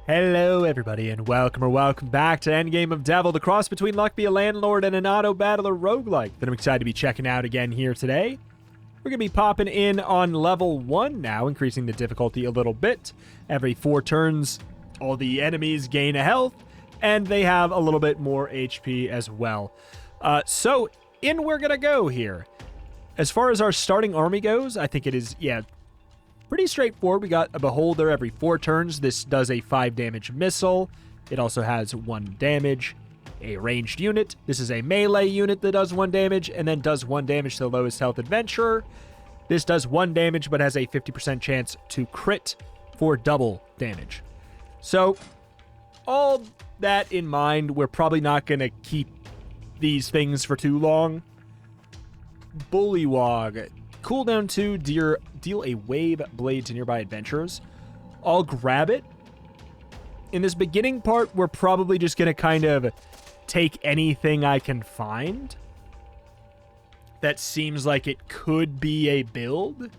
Hello everybody and welcome back to Endgame of Devil, the cross between luck be a landlord and an auto battler roguelike that I'm excited to be checking out again here today. We're going to be popping in on level 1 now, increasing the difficulty a little bit. Every 4 turns, all the enemies gain a health, and they have a little bit more HP as well. So in we're going to go here. As far as our starting army goes, I think it is, pretty straightforward. We got a Beholder every 4 turns. This does a 5 damage missile. It also has 1 damage. A ranged unit. This is a melee unit that does 1 damage and then does 1 damage to the lowest health adventurer. This does 1 damage but has a 50% chance to crit for double damage. So, all that in mind, we're probably not going to keep these things for too long. Bullywog. Cooldown 2, deal a wave blade to nearby adventurers. I'll grab it. In this beginning part, we're probably just going to kind of take anything I can find that seems like it could be a build.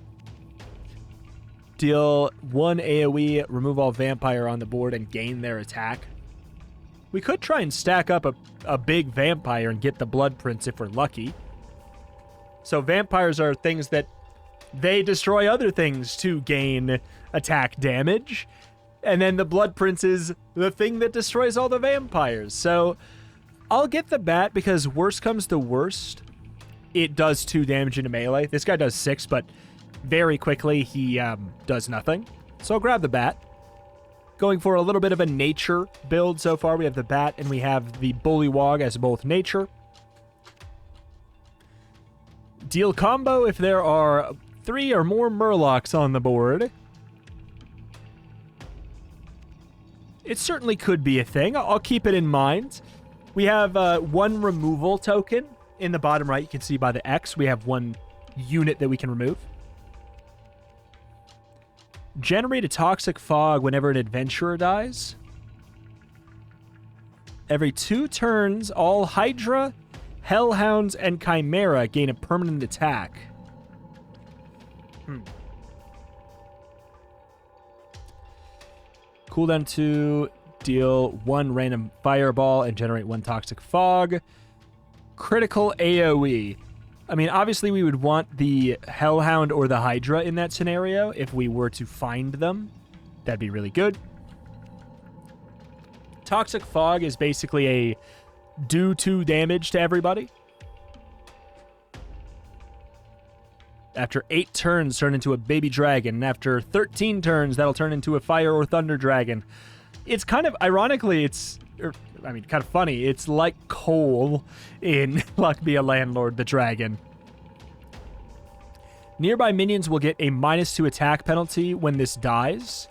Deal 1 AoE, remove all vampire on the board and gain their attack. We could try and stack up a big vampire and get the blood prints if we're lucky. So vampires are things that they destroy other things to gain attack damage. And then the blood prince is the thing that destroys all the vampires. So I'll get the bat because worst comes to worst, it does 2 damage into melee. This guy does 6, but very quickly he does nothing. So I'll grab the bat. Going for a little bit of a nature build so far. We have the bat and we have the bullywog as both nature. Deal combo if there are 3 or more murlocs on the board. It certainly could be a thing. I'll keep it in mind. We have 1 removal token. In the bottom right, you can see by the X, we have 1 unit that we can remove. Generate a toxic fog whenever an adventurer dies. Every 2 turns, all Hydra, Hellhounds, and Chimera gain a permanent attack. Cooldown 2, deal 1 random fireball and generate 1 toxic fog. Critical AoE. I mean, obviously we would want the Hellhound or the Hydra in that scenario if we were to find them. That'd be really good. Toxic fog is basically a do 2 damage to everybody. After 8 turns, turn into a baby dragon. And after 13 turns, that'll turn into a fire or thunder dragon. It's kind of, ironically, kind of funny. It's like Cole in Luck Be a Landlord, the dragon. Nearby minions will get a -2 attack penalty when this dies.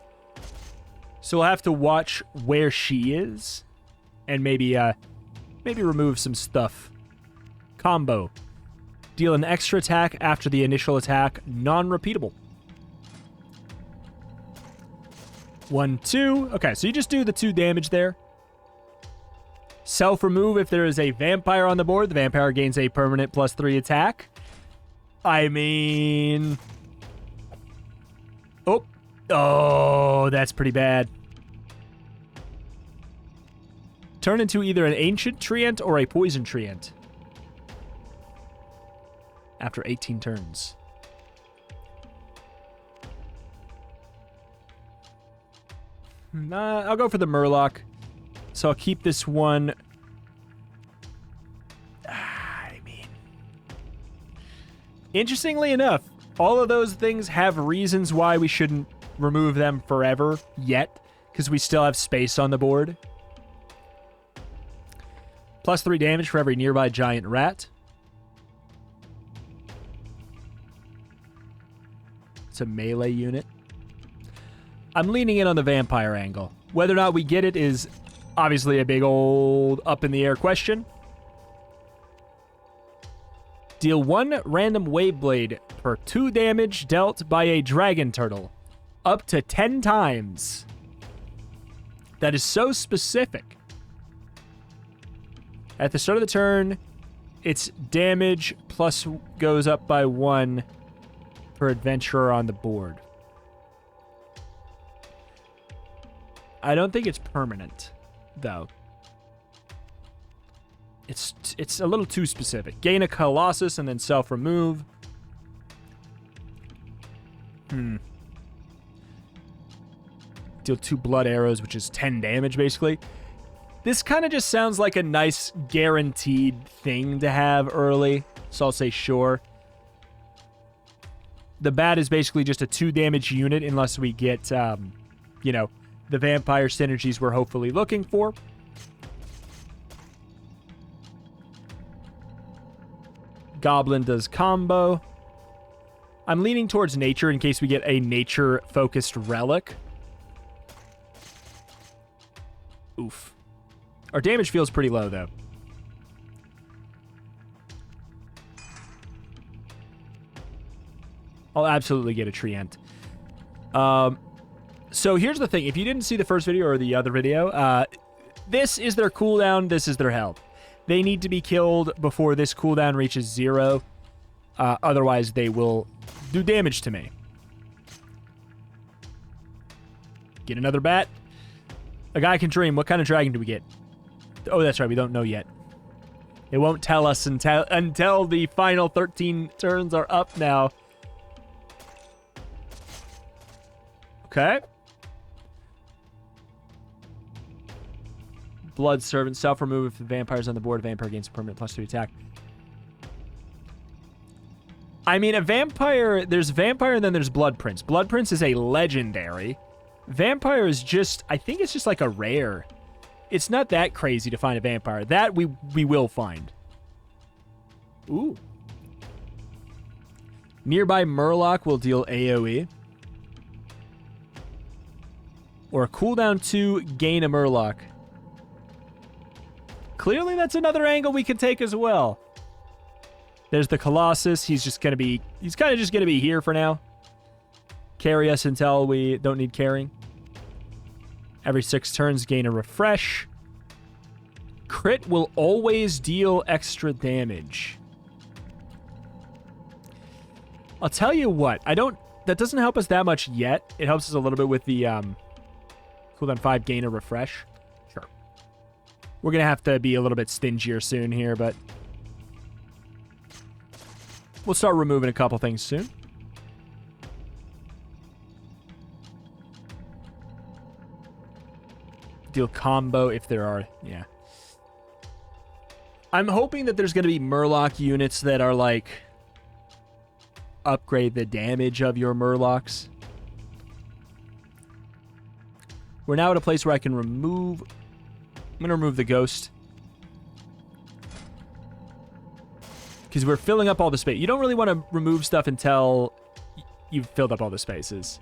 So we'll have to watch where she is. And maybe remove some stuff. Combo. Deal an extra attack after the initial attack, non-repeatable. 1, 2. Okay, so you just do the 2 damage there. Self-remove if there is a vampire on the board. The vampire gains a permanent +3 attack. I mean... Oh, that's pretty bad. Turn into either an ancient treant or a poison treant. After 18 turns. I'll go for the Murloc. So I'll keep this one. I mean, interestingly enough, all of those things have reasons why we shouldn't remove them forever yet, because we still have space on the board. +3 damage for every nearby giant rat. It's a melee unit. I'm leaning in on the vampire angle. Whether or not we get it is obviously a big old up in the air question. Deal 1 random wave blade per 2 damage dealt by a dragon turtle. Up to 10 times. That is so specific. At the start of the turn, its damage plus goes up by 1 per adventurer on the board. I don't think it's permanent, though. It's a little too specific. Gain a Colossus and then self-remove. Deal 2 blood arrows, which is 10 damage, basically. This kind of just sounds like a nice guaranteed thing to have early, so I'll say sure. The bat is basically just a 2 damage unit unless we get, you know, the vampire synergies we're hopefully looking for. Goblin does combo. I'm leaning towards nature in case we get a nature-focused relic. Oof. Our damage feels pretty low, though. I'll absolutely get a Treant. So here's the thing. If you didn't see the first video or the other video, this is their cooldown. This is their health. They need to be killed before this cooldown reaches 0. Otherwise, they will do damage to me. Get another bat. A guy can dream. What kind of dragon do we get? Oh, that's right. We don't know yet. It won't tell us until the final 13 turns are up now. Okay. Blood Servant. Self-remove if the vampire's on the board. Vampire gains a permanent +3 attack. I mean, a vampire... There's vampire and then there's Blood Prince. Blood Prince is a legendary. Vampire is just... I think it's just like a rare. It's not that crazy to find a vampire. That we will find. Ooh. Nearby Murloc will deal AoE. Or a cooldown 2, gain a Murloc. Clearly that's another angle we can take as well. There's the Colossus. He's just going to be... He's kind of just going to be here for now. Carry us until we don't need carrying. Every 6 turns, gain a refresh. Crit will always deal extra damage. I'll tell you what. That doesn't help us that much yet. It helps us a little bit with the cooldown 5, gain a refresh. Sure. We're going to have to be a little bit stingier soon here, but... We'll start removing a couple things soon. Deal combo if there are, yeah. I'm hoping that there's going to be Murloc units that are like upgrade the damage of your Murlocs. We're now at a place where I can remove... I'm going to remove the ghost. Because we're filling up all the space. You don't really want to remove stuff until you've filled up all the spaces.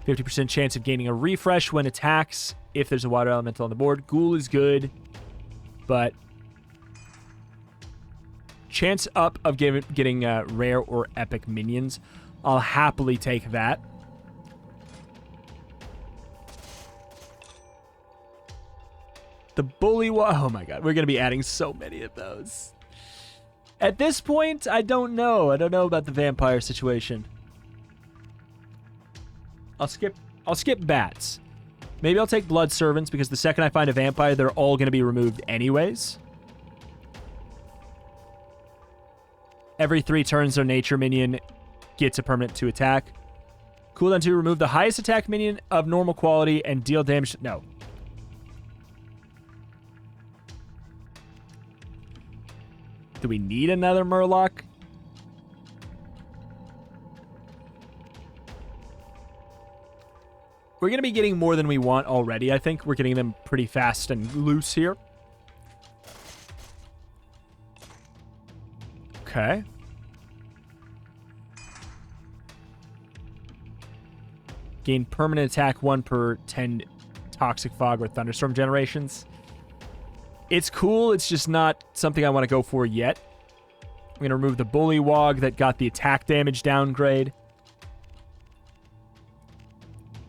50% chance of gaining a refresh when attacks if there's a water elemental on the board. Ghoul is good, but chance up of getting rare or epic minions. I'll happily take that. The oh my god, we're going to be adding so many of those. At this point, I don't know. I don't know about the vampire situation. I'll skip bats. Maybe I'll take blood servants because the second I find a vampire, they're all going to be removed anyways. Every 3 turns, their nature minion gets a permanent 2 attack. Cooldown 2, remove the highest attack minion of normal quality and deal damage. No. Do we need another Murloc? We're going to be getting more than we want already. I think we're getting them pretty fast and loose here. Okay. Gain permanent attack 1 per 10 Toxic Fog or Thunderstorm generations. It's cool. It's just not something I want to go for yet. I'm going to remove the Bullywog that got the attack damage downgrade.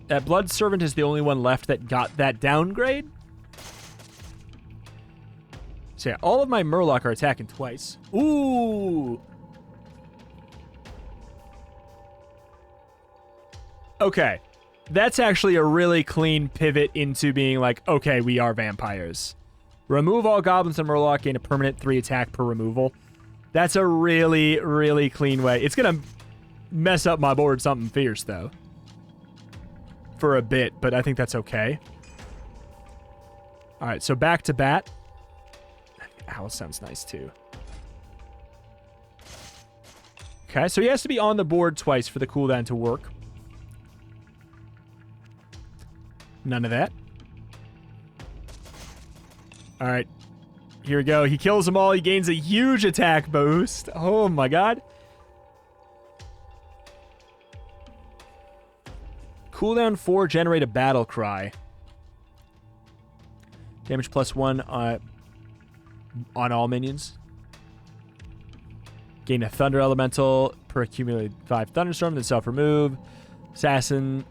That Blood Servant is the only one left that got that downgrade. So yeah, all of my Murloc are attacking twice. Ooh! Okay. That's actually a really clean pivot into being like, okay, we are vampires. Remove all goblins and murloc, gain a permanent 3 attack per removal. That's a really, really clean way. It's going to mess up my board something fierce, though. For a bit, but I think that's okay. All right, so back to bat. Owl sounds nice, too. Okay, so he has to be on the board twice for the cooldown to work. None of that. All right, here we go. He kills them all. He gains a huge attack boost. Oh, my God. Cooldown 4, generate a battle cry. Damage +1 on all minions. Gain a Thunder Elemental per accumulated 5 Thunderstorm, then self-remove. Assassin.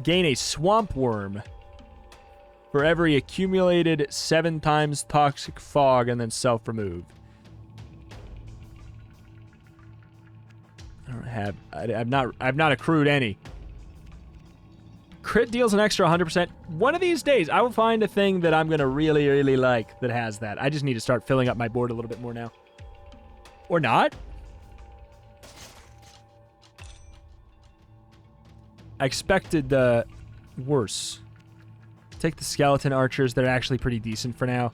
Gain a Swamp Worm for every accumulated 7 times Toxic Fog, and then self-remove. I've not accrued any. Crit deals an extra 100%. One of these days, I will find a thing that I'm going to really, really like that has that. I just need to start filling up my board a little bit more now. Or not. I expected worse. Take the skeleton archers. They're actually pretty decent for now.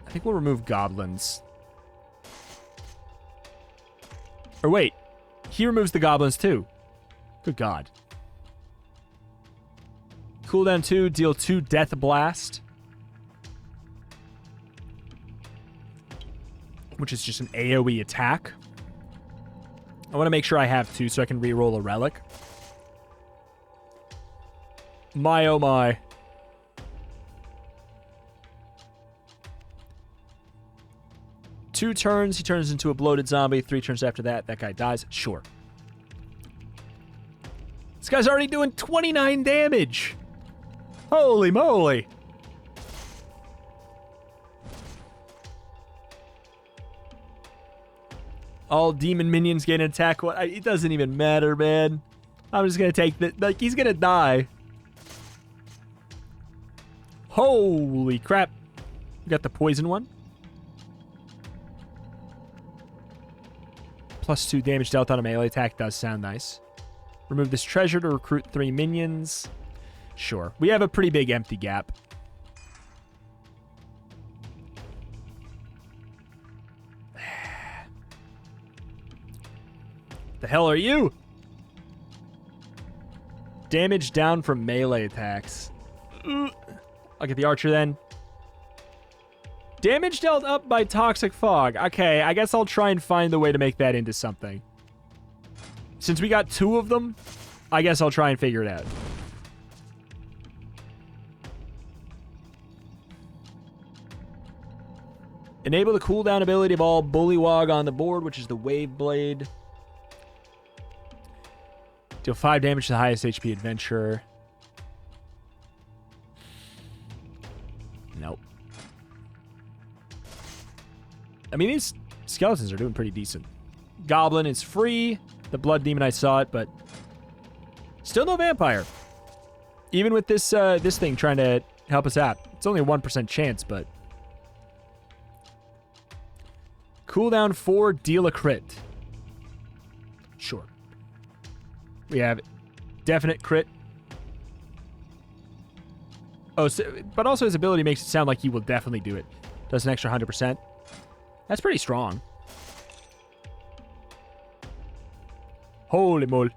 I think we'll remove goblins. Or wait. He removes the goblins too. Good God. Cooldown 2, deal 2 Death Blast. Which is just an AoE attack. I want to make sure I have 2 so I can reroll a relic. My oh my. Two turns, he turns into a bloated zombie. 3 turns after that, that guy dies. Sure. This guy's already doing 29 damage. Holy moly. All demon minions gain an attack. It doesn't even matter, man. I'm just going to take that. Like, he's going to die. Holy crap. We got the poison one. +2 damage dealt on a melee attack does sound nice. Remove this treasure to recruit 3 minions. Sure. We have a pretty big empty gap. The hell are you? Damage down from melee attacks. I'll get the archer then. Damage dealt up by Toxic Fog. Okay, I guess I'll try and find a way to make that into something. Since we got 2 of them, I guess I'll try and figure it out. Enable the cooldown ability of all Bullywog on the board, which is the Wave Blade. Deal 5 damage to the highest HP adventurer. Nope. I mean, these skeletons are doing pretty decent. Goblin is free. The Blood Demon, I saw it, but still no vampire. Even with this this thing trying to help us out. It's only a 1% chance, but... Cooldown 4, deal a crit. Sure. We have definite crit. Oh, so, but also his ability makes it sound like he will definitely do it. Does an extra 100%. That's pretty strong. Holy moly.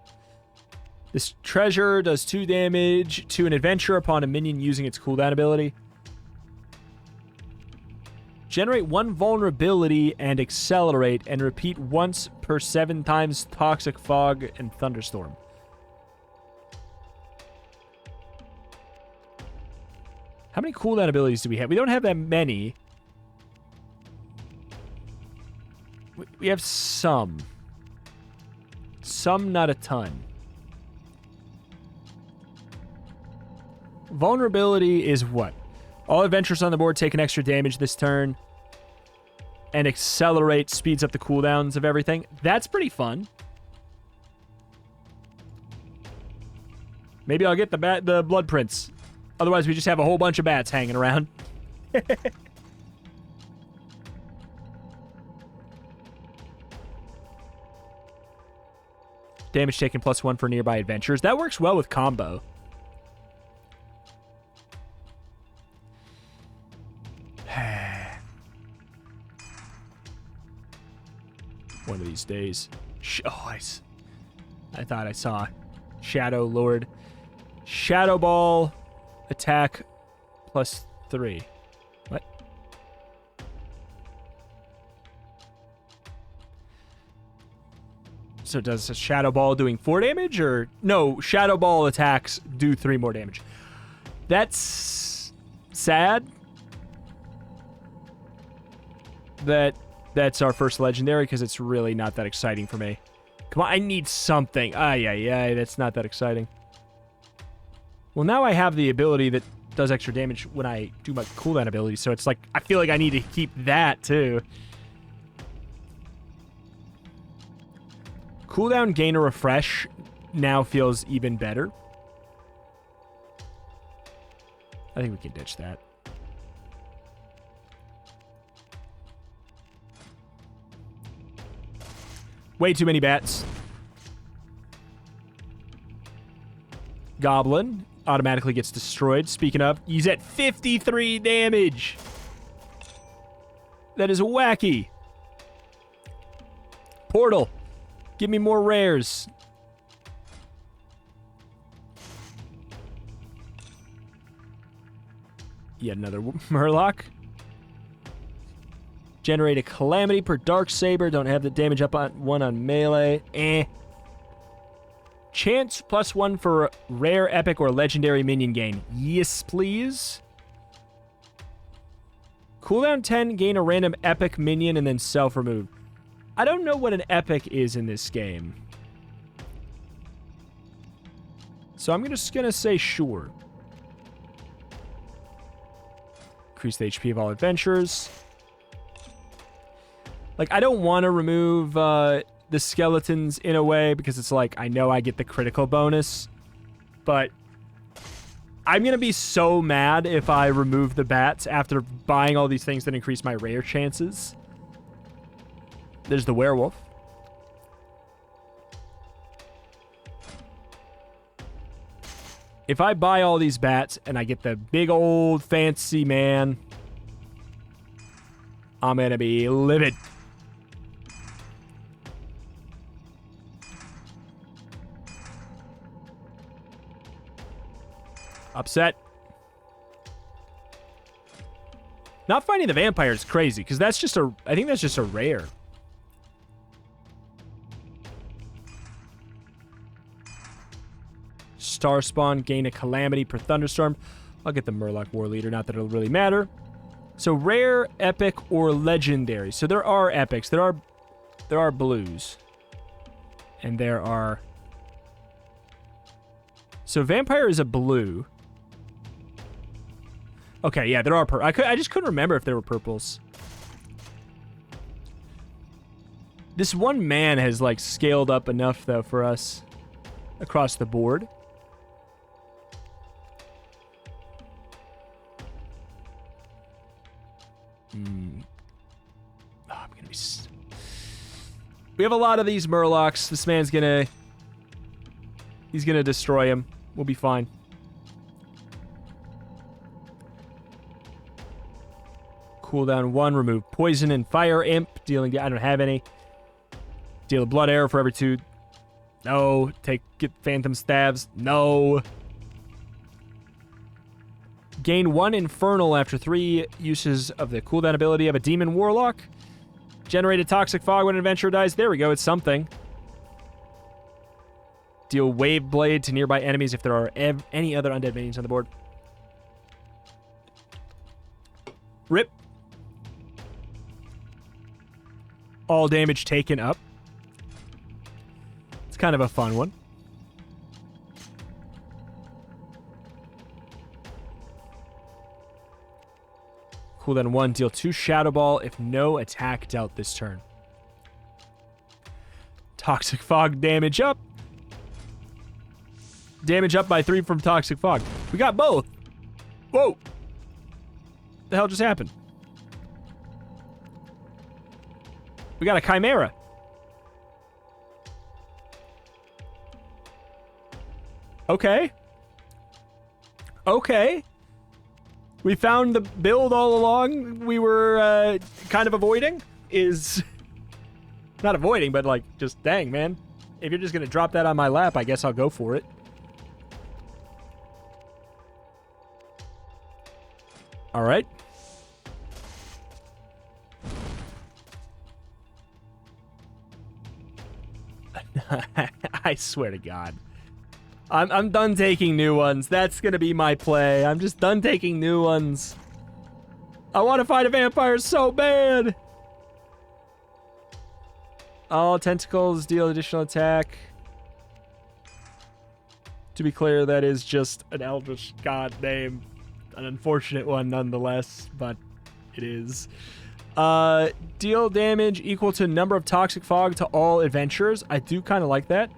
This treasure does 2 damage to an adventurer upon a minion using its cooldown ability. Generate 1 vulnerability and accelerate, and repeat once per 7 times Toxic Fog and Thunderstorm. How many cooldown abilities do we have? We don't have that many. We have some. Some, not a ton. Vulnerability is what? All adventurers on the board take an extra damage this turn. and accelerate, speeds up the cooldowns of everything. That's pretty fun. Maybe I'll get the blood prints. Otherwise, we just have a whole bunch of bats hanging around. Damage taken +1 for nearby adventures. That works well with combo. One of these days. Oh, I thought I saw Shadow Lord. Shadow Ball attack +3. What? So does a Shadow Ball doing 4 damage, or no? Shadow Ball attacks do 3 more damage. That's sad. That's our first legendary, because it's really not that exciting for me. Come on, I need something. That's not that exciting. Well, now I have the ability that does extra damage when I do my cooldown ability, so it's like, I feel like I need to keep that, too. Cooldown gain a refresh now feels even better. I think we can ditch that. Way too many bats. Goblin automatically gets destroyed. Speaking of, he's at 53 damage. That is wacky. Portal. Give me more rares. Yet another Murloc. Generate a Calamity per Dark Saber. Don't have the damage up on 1 on melee. Chance +1 for rare, epic, or legendary minion gain. Yes, please. Cooldown 10, gain a random epic minion, and then self-remove. I don't know what an epic is in this game. So I'm just going to say sure. Increase the HP of all adventurers. Like, I don't want to remove the skeletons in a way, because it's like, I know I get the critical bonus. But I'm going to be so mad if I remove the bats after buying all these things that increase my rare chances. There's the werewolf. If I buy all these bats and I get the big old fancy man, I'm going to be livid. Upset. Not finding the vampire is crazy, because that's just a... I think that's just a rare. Star Spawn, gain a Calamity per Thunderstorm. I'll get the Murloc War Leader, not that it'll really matter. So rare, epic, or legendary. So there are epics. There are blues. And there are... So vampire is a blue. Okay, yeah, there are I just couldn't remember if there were purples. This one man has, like, scaled up enough, though, for us across the board. Oh, I'm gonna be... We have a lot of these Murlocs. This man's gonna... He's gonna destroy him. We'll be fine. Cooldown 1, remove poison and fire imp. Dealing... I don't have any. Deal a blood arrow for every 2. No. Get phantom stabs. No. Gain 1 infernal after 3 uses of the cooldown ability of a demon warlock. Generate a toxic fog when an adventurer dies. There we go. It's something. Deal wave blade to nearby enemies if there are any other undead minions on the board. Rip. All damage taken up. It's kind of a fun one. Cooldown 1, deal 2 Shadow Ball if no attack dealt this turn. Toxic Fog damage up. Damage up by 3 from Toxic Fog. We got both. Whoa. What the hell just happened? We got a Chimera. Okay. Okay. We found the build all along we were kind of avoiding. Not avoiding, but like, just dang, man. If you're just going to drop that on my lap, I guess I'll go for it. All right. I swear to God. I'm done taking new ones. That's going to be my play. I'm just done taking new ones. I want to fight a vampire so bad. All tentacles deal additional attack. To be clear, that is just an Eldritch God name. An unfortunate one nonetheless, but it is. Deal damage equal to number of Toxic Fog to all adventurers. I do kind of like that.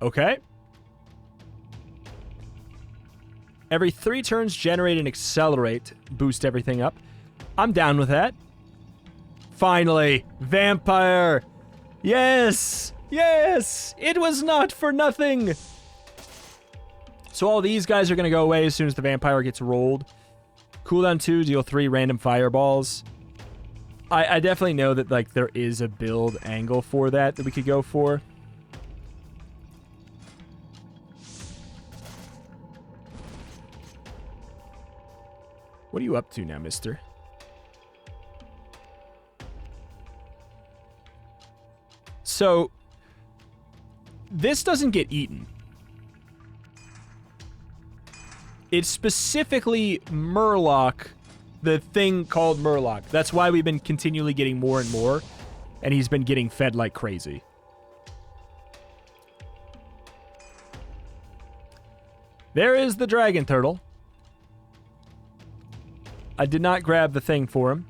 Okay. Every 3 turns, generate and accelerate. Boost everything up. I'm down with that. Finally, vampire. Yes! Yes! It was not for nothing! So all these guys are going to go away as soon as the vampire gets rolled. Cooldown 2, deal 3 random fireballs. I definitely know that, like, there is a build angle for that we could go for. What are you up to now, mister? So, this doesn't get eaten. It's specifically Murloc, the thing called Murloc. That's why we've been continually getting more and more, and he's been getting fed like crazy. There is the dragon turtle. I did not grab the thing for him.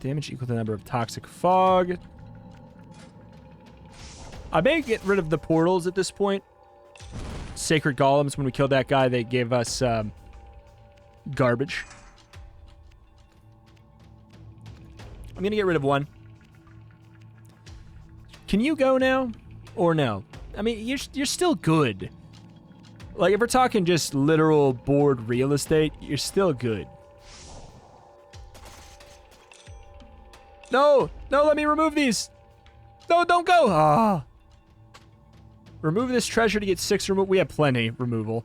Damage equal to the number of Toxic Fog. I may get rid of the portals at this point. Sacred Golems, when we killed that guy, they gave us garbage. I'm going to get rid of one. Can you go now? Or no? I mean, you're still good. Like, if we're talking just literal board real estate, you're still good. No! No, let me remove these! No, don't go! Ah! Remove this treasure to get 6 removal. We have plenty removal.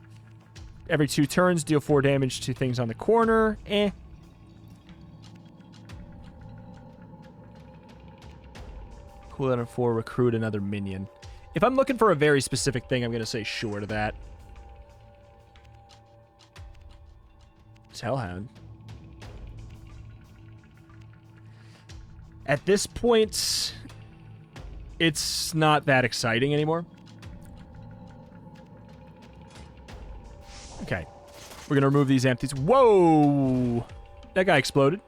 Every 2 turns, deal 4 damage to things on the corner. Cooldown of 4, recruit another minion. If I'm looking for a very specific thing, I'm going to say sure to that. Hellhound. At this point, it's not that exciting anymore. Okay. We're going to remove these empties. Whoa! That guy exploded.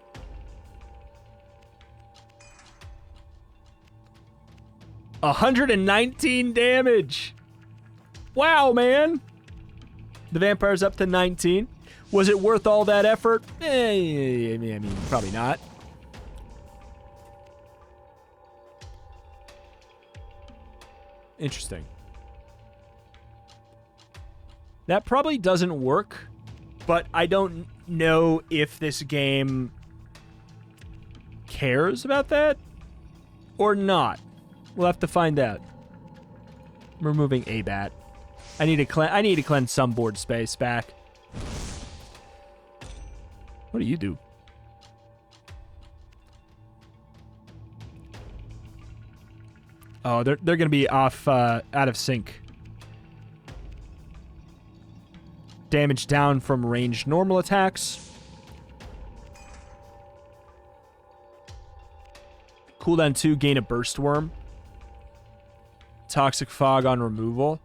$119 damage! Wow, man! The vampire's up to 19. Was it worth all that effort? I mean, probably not. Interesting. That probably doesn't work, but I don't know if this game cares about that or not. We'll have to find out. I'm removing a bat. I need to cleanse some board space back. What do you do? Oh, they're going to be off, out of sync. Damage down from ranged normal attacks. Cooldown 2, gain a burst worm. Toxic fog on removal.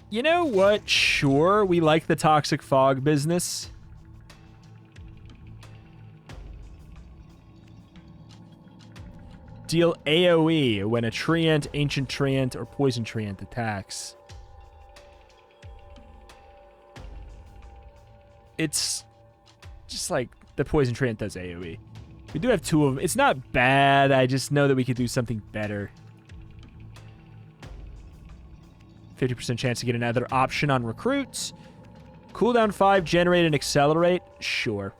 You know what? Sure, we like the toxic fog business. Deal AoE when a treant, ancient treant, or poison treant attacks. It's just like the poison treant does AoE. We do have 2 of them. It's not bad. I just know that we could do something better. 50% chance to get another option on recruits. Cooldown 5, generate and accelerate. Sure.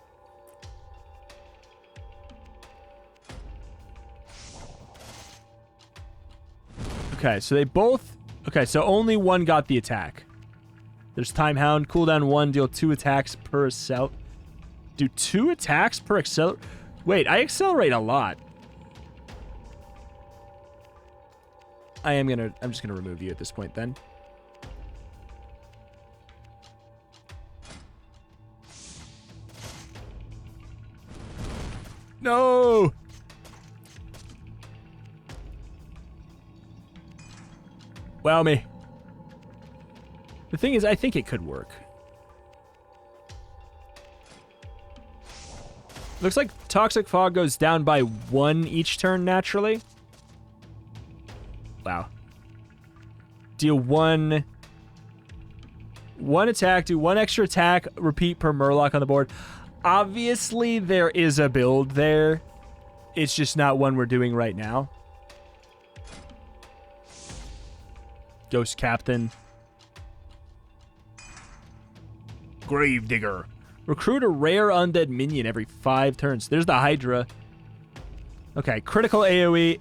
Okay, so they both... Okay, so only one got the attack. There's Time Hound. Cooldown 1, deal 2 attacks per accel... Do 2 attacks per accelerate? Wait, I accelerate a lot. I'm just gonna remove you at this point then. No! Wow me. The thing is, I think it could work. Looks like Toxic Fog goes down by 1 each turn naturally. Wow. Deal 1 attack, do 1 extra attack, repeat per Murloc on the board. Obviously, there is a build there. It's just not one we're doing right now. Ghost Captain. Gravedigger. Recruit a rare undead minion every 5 turns. There's the Hydra. Okay, critical AoE.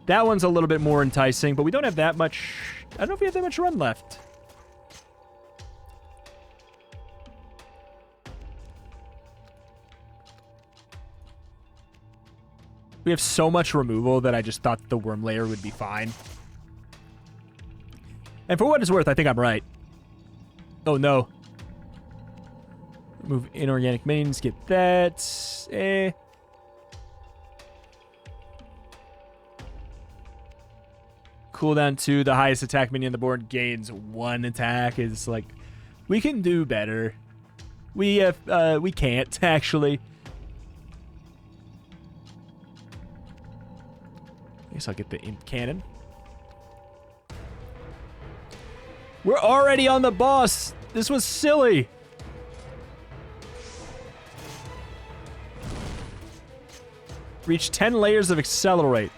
That one's a little bit more enticing, but we don't have that much... I don't know if we have that much run left. We have so much removal that I just thought the Worm Layer would be fine. And for what it's worth, I think I'm right. Oh, no. Remove inorganic minions, get that. Cooldown 2, the highest attack minion on the board gains 1 attack. Is like, we can do better. We can't, actually. I guess I'll get the Imp Cannon. We're already on the boss. This was silly. Reach 10 layers of Accelerate.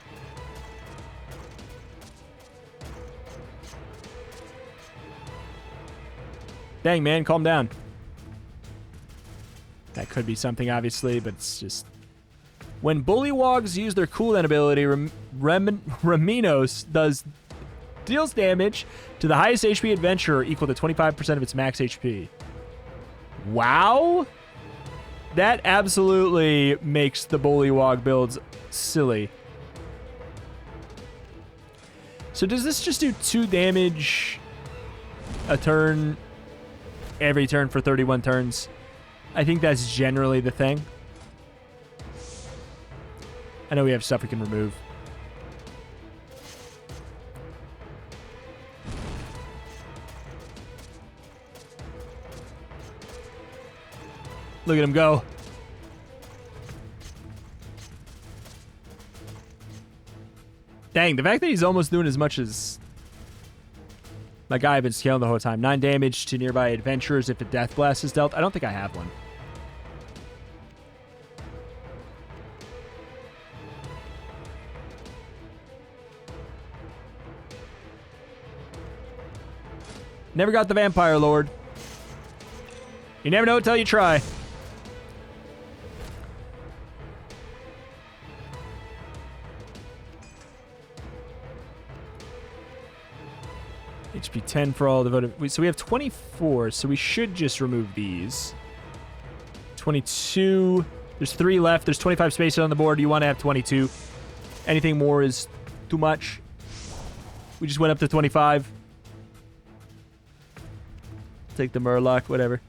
Dang, man, calm down. That could be something, obviously, but it's just... When Bullywogs use their cooldown ability, Raminos deals damage to the highest HP adventurer equal to 25% of its max HP. Wow! That absolutely makes the Bullywog builds silly. So does this just do 2 damage a turn every turn for 31 turns? I think that's generally the thing. I know we have stuff we can remove. Look at him go. Dang, the fact that he's almost doing as much as my guy I've been scaling the whole time. 9 damage to nearby adventurers if a Death Blast is dealt. I don't think I have one. Never got the Vampire Lord. You never know until you try. HP 10 for all the voted. So we have 24, so we should just remove these. 22. There's 3 left. There's 25 spaces on the board. You want to have 22. Anything more is too much. We just went up to 25. Take the Murloc, whatever.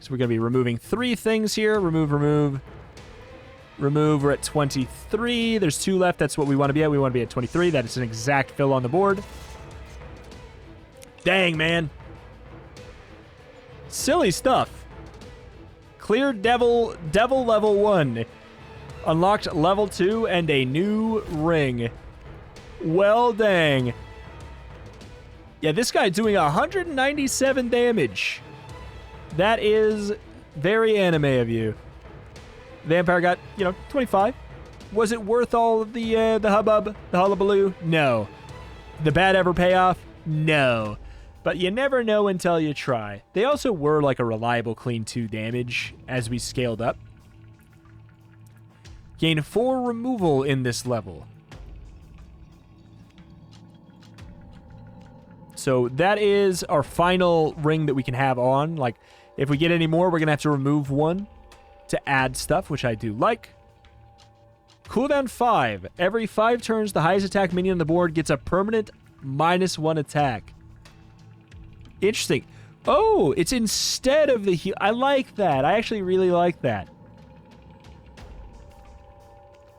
So we're going to be removing 3 things here. Remove, remove. Remove, we're at 23. There's 2 left. That's what we want to be at. We want to be at 23. That is an exact fill on the board. Dang, man. Silly stuff. Clear Devil level 1. Unlocked level 2 and a new ring. Well, dang. Yeah, this guy doing 197 damage. That is very anime of you. Vampire got, 25. Was it worth all of the hubbub, the hullabaloo? No. The bad ever payoff? No. But you never know until you try. They also were like a reliable clean 2 damage as we scaled up. Gain 4 removal in this level. So that is our final ring that we can have on. Like, if we get any more, we're going to have to remove 1 to add stuff, which I do like. Cooldown 5. Every 5 turns, the highest attack minion on the board gets a permanent -1 attack. Interesting. Oh, it's instead of the heal. I like that. I actually really like that.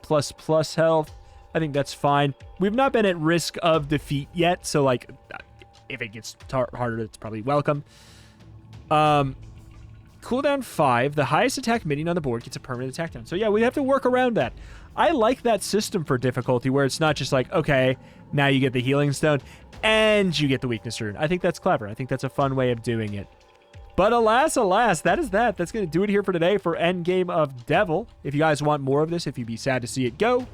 ++ health. I think that's fine. We've not been at risk of defeat yet, so, like, if it gets harder, it's probably welcome. Cooldown 5. The highest attack minion on the board gets a permanent attack down. So, yeah, we have to work around that. I like that system for difficulty where it's not just like, okay, now you get the healing stone and you get the weakness rune. I think that's clever. I think that's a fun way of doing it. But alas, that is that. That's going to do it here for today for Endgame of Devil. If you guys want more of this, if you'd be sad to see it go,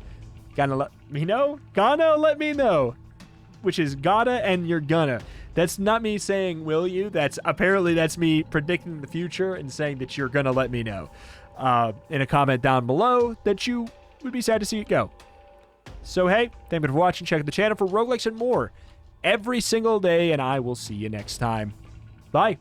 gonna let me know. Gonna let me know. Which is gotta and you're gonna. That's not me saying will you. That's me predicting the future and saying that you're gonna let me know in a comment down below that you would be sad to see it go. So hey, thank you for watching. Check out the channel for roguelikes and more every single day, and I will see you next time. Bye.